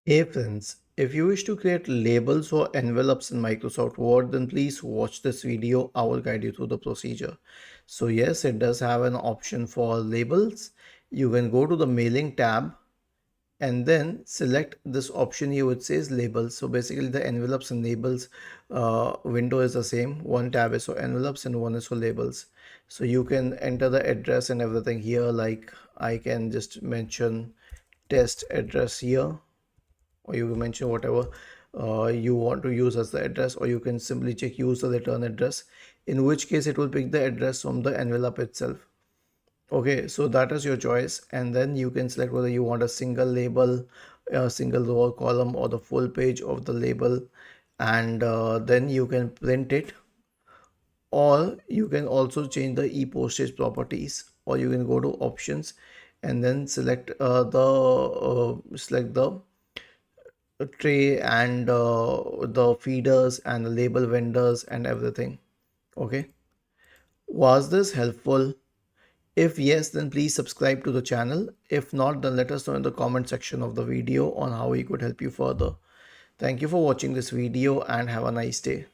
Hey friends, if you wish to create labels or envelopes in Microsoft Word, then please watch this video. I will guide you through the procedure. So yes, it does have an option for labels. You can go to the mailing tab and then select this option here which says labels. So basically the envelopes and labels window is the same. One tab is for envelopes and one is for labels. So you can enter the address and everything here, like I can just mention test address here, or you can mention whatever you want to use as the address, or you can simply check use the return address, in which case it will pick the address from the envelope itself. Okay, so that is your choice, and then you can select whether you want a single label, a single row or column, or the full page of the label, and then you can print it, or you can also change the e-postage properties, or you can go to options and then select the tray and the feeders and the label vendors and everything. Okay, was this helpful? If yes, then please subscribe to the channel. If not, then let us know in the comment section of the video on how we could help you further. Thank you for watching this video and have a nice day.